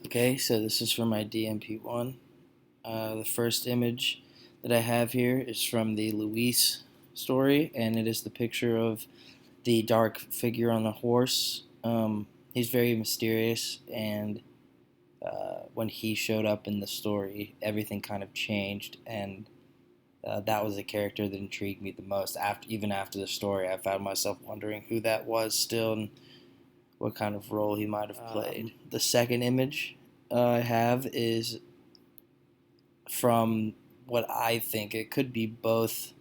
Okay, so this is from my DMP1. The first image that I have here is from the Luis story, and it is the picture of the dark figure on the horse. He's very mysterious, and when he showed up in the story, everything kind of changed, and that was the character that intrigued me the most. Even after the story, I found myself wondering who that was still and what kind of role he might have played. The second image I have is from what I think it could be both.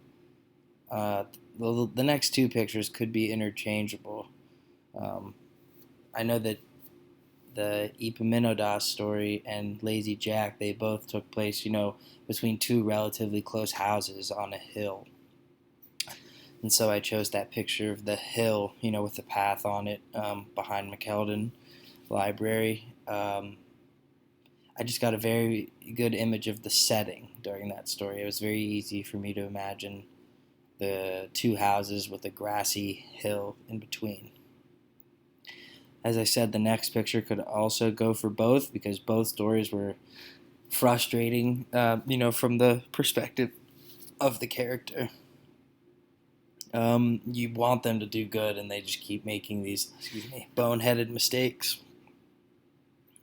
Uh, the next two pictures could be interchangeable. Um, I know that the Epaminondas story and Lazy Jack, they both took place, between two relatively close houses on a hill. And so I chose that picture of the hill, with the path on it behind McKeldin Library. I just got a very good image of the setting during that story. It was very easy for me to imagine the two houses with a grassy hill in between. As I said, the next picture could also go for both because both stories were frustrating, from the perspective of the character. You want them to do good, and they just keep making these, boneheaded mistakes.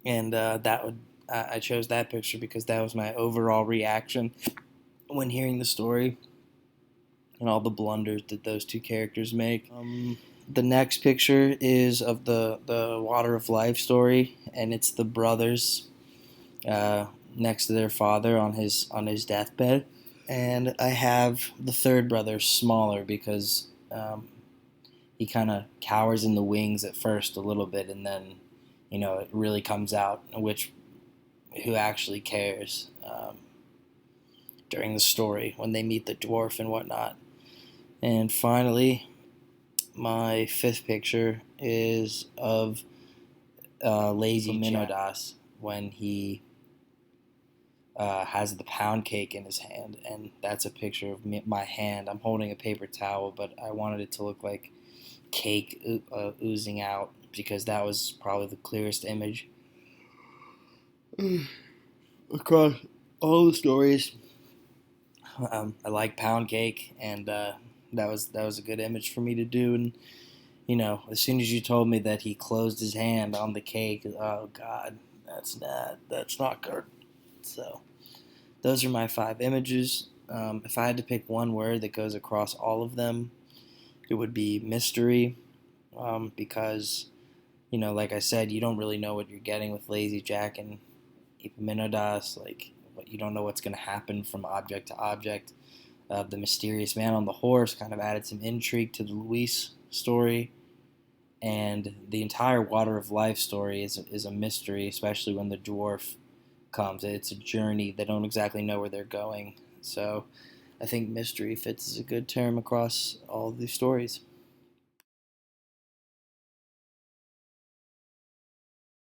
And I chose that picture because that was my overall reaction when hearing the story and all the blunders that those two characters make. The next picture is of the Water of Life story, and it's the brothers next to their father on his deathbed. And I have the third brother smaller because he kind of cowers in the wings at first a little bit, and then it really comes out who actually cares during the story when they meet the dwarf and whatnot. And finally, my fifth picture is of Lazy Minodas when he has the pound cake in his hand, and that's a picture of my hand. I'm holding a paper towel, but I wanted it to look like cake oozing out because that was probably the clearest image across all the stories. I like pound cake, and that was a good image for me to do. And as soon as you told me that he closed his hand on the cake, oh God, that's not good. So those are my 5 images. If I had to pick one word that goes across all of them, it would be mystery, because like I said, you don't really know what you're getting with Lazy Jack and Epaminondas. Like, you don't know what's going to happen from object to object. The mysterious man on the horse kind of added some intrigue to the Luis story, and the entire Water of Life story is a mystery, especially when the dwarf comes. It's a journey. They don't exactly know where they're going. So I think mystery fits as a good term across all of these stories.